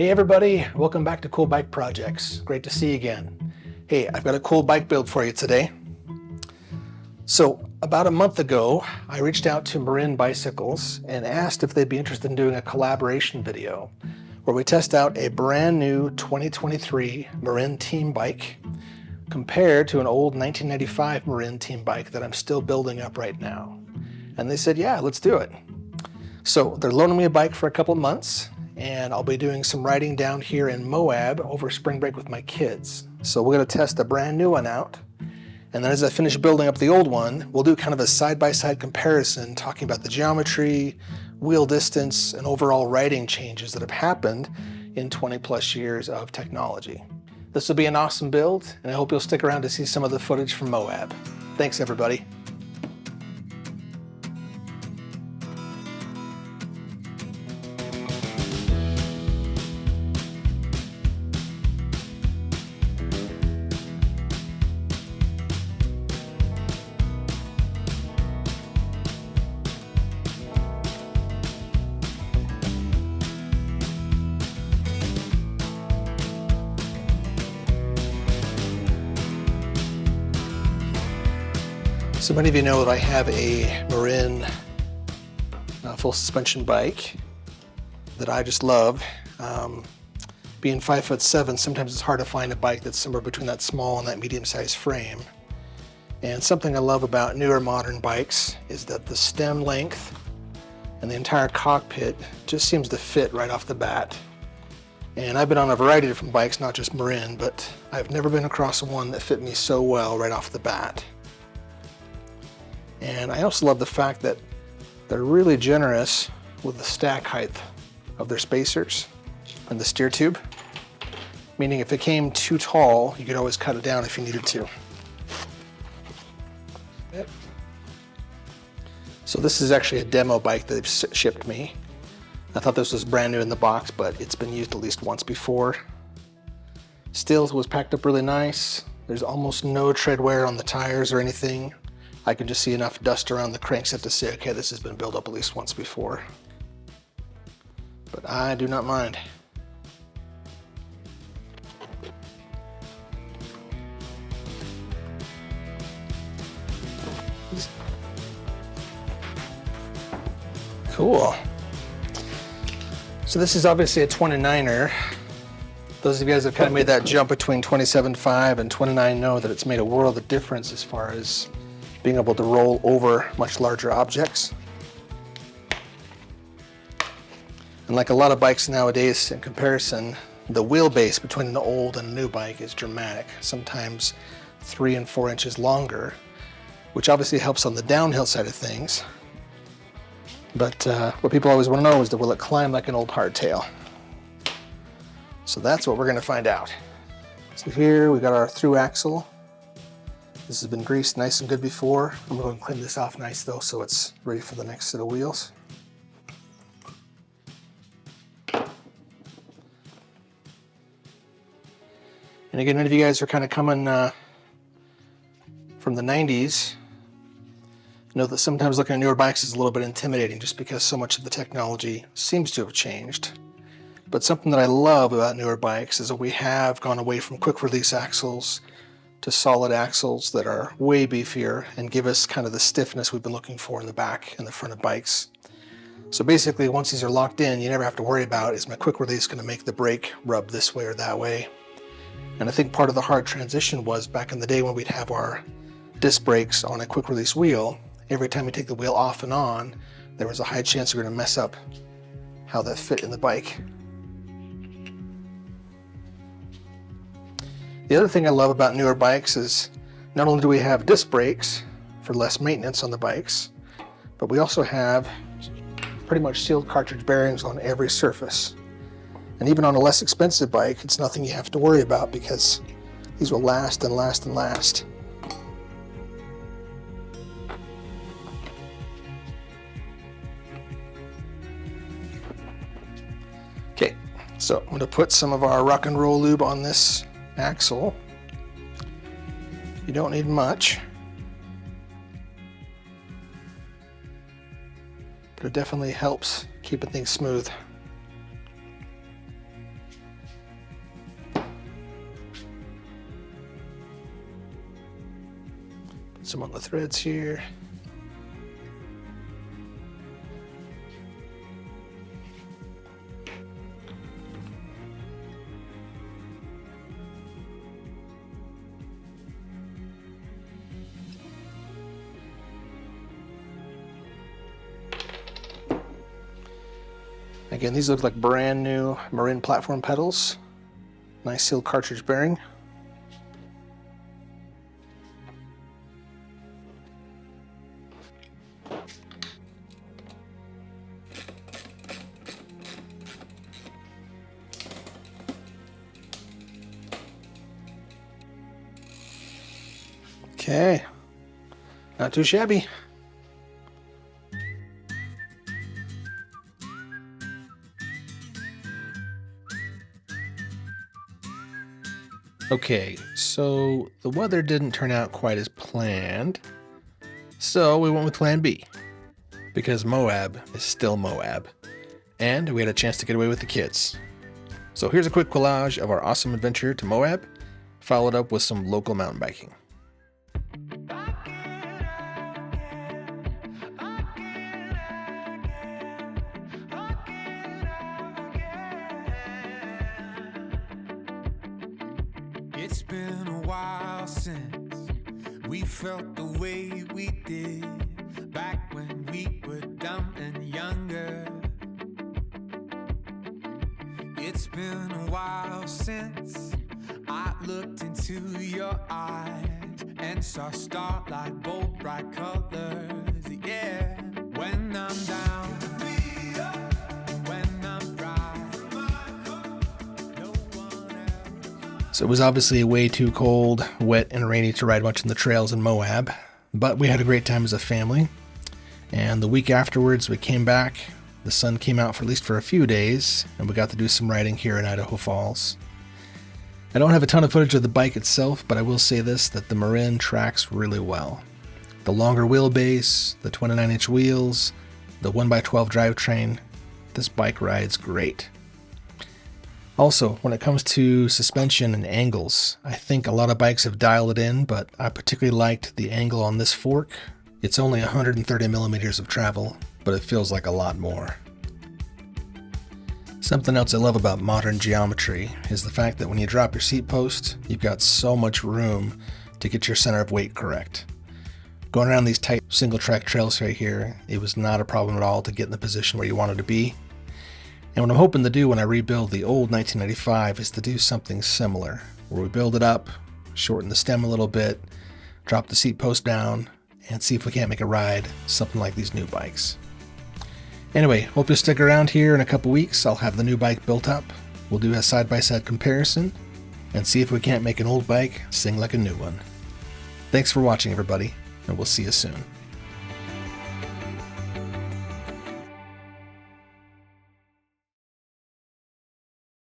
Hey everybody, welcome back to Cool Bike Projects. Great to see you again. Hey, I've got a cool bike build for you today. So about a month ago, I reached out to Marin Bicycles and asked if they'd be interested in doing a collaboration video where we test out a brand new 2023 Marin team bike compared to an old 1995 Marin team bike that I'm still building up right now. And they said, yeah, let's do it. So they're loaning me a bike for a couple of months, and I'll be doing some riding down here in Moab over spring break with my kids. So we're going to test a brand new one out. And then as I finish building up the old one, we'll do kind of a side-by-side comparison, talking about the geometry, wheel distance, and overall riding changes that have happened in 20 plus years of technology. This will be an awesome build, and I hope you'll stick around to see some of the footage from Moab. Thanks, everybody. So many of you know that I have a Marin full suspension bike that I just love. Being 5'7", sometimes it's hard to find a bike that's somewhere between that small and that medium-sized frame. And something I love about newer modern bikes is that the stem length and the entire cockpit just seems to fit right off the bat. And I've been on a variety of different bikes, not just Marin, but I've never been across one that fit me so well right off the bat. And I also love the fact that they're really generous with the stack height of their spacers and the steer tube, meaning if it came too tall, you could always cut it down if you needed to. Yep. So this is actually a demo bike that they've shipped me. I thought this was brand new in the box, but it's been used at least once before. Still, it was packed up really nice. There's almost no tread wear on the tires or anything. I can just see enough dust around the crankset to say, okay, this has been built up at least once before. But I do not mind. Cool. So this is obviously a 29er. Those of you guys that have kind of made that jump between 27.5 and 29 know that it's made a world of difference as far as being able to roll over much larger objects. And like a lot of bikes nowadays, in comparison, the wheelbase between an old and a new bike is dramatic, sometimes 3 and 4 inches longer, which obviously helps on the downhill side of things. But what people always want to know is, will it climb like an old hardtail? So that's what we're going to find out. So here we got our through axle. This has been greased nice and good before. I'm going to clean this off nice though, so it's ready for the next set of wheels. And again, many of you guys are kind of coming from the 90s. Know that sometimes looking at newer bikes is a little bit intimidating just because so much of the technology seems to have changed. But something that I love about newer bikes is that we have gone away from quick release axles to solid axles that are way beefier and give us kind of the stiffness we've been looking for in the back and the front of bikes. So basically, once these are locked in, you never have to worry about, is my quick release going to make the brake rub this way or that way? And I think part of the hard transition was back in the day when we'd have our disc brakes on a quick release wheel. Every time you take the wheel off and on, there was a high chance you're going to mess up how that fit in the bike. The other thing I love about newer bikes is not only do we have disc brakes for less maintenance on the bikes, but we also have pretty much sealed cartridge bearings on every surface. And even on a less expensive bike, it's nothing you have to worry about because these will last and last and last. Okay, so I'm going to put some of our rock and roll lube on this axle. You don't need much, but it definitely helps keeping things smooth. some on the threads here. Again, these look like brand new Marin platform pedals. Nice sealed cartridge bearing. Okay, not too shabby. Okay, so the weather didn't turn out quite as planned, so we went with plan B, because Moab is still Moab, and we had a chance to get away with the kids. So here's a quick collage of our awesome adventure to Moab, followed up with some local mountain biking. It's been a while since we felt the way we did back when we were dumb and younger. It's been a while since I looked into your eyes and saw starlight, bold bright colors. Yeah, when I'm down, when I'm dry, no one else. So it was obviously way too cold, wet, and rainy to ride much in the trails in Moab, but we had a great time as a family. And the week afterwards, we came back. The sun came out for at least for a few days, and we got to do some riding here in Idaho Falls. I don't have a ton of footage of the bike itself, but I will say this, that the Marin tracks really well. The longer wheelbase, the 29-inch wheels, the 1x12 drivetrain, this bike rides great. Also, when it comes to suspension and angles, I think a lot of bikes have dialed it in, but I particularly liked the angle on this fork. It's only 130 millimeters of travel, but it feels like a lot more. Something else I love about modern geometry is the fact that when you drop your seat post, you've got so much room to get your center of weight correct. Going around these tight single track trails right here, it was not a problem at all to get in the position where you wanted to be. And what I'm hoping to do when I rebuild the old 1995 is to do something similar, where we build it up, shorten the stem a little bit, drop the seat post down, and see if we can't make a ride something like these new bikes. Anyway, hope you'll stick around here in a couple weeks. I'll have the new bike built up. We'll do a side-by-side comparison and see if we can't make an old bike sing like a new one. Thanks for watching, everybody, and we'll see you soon.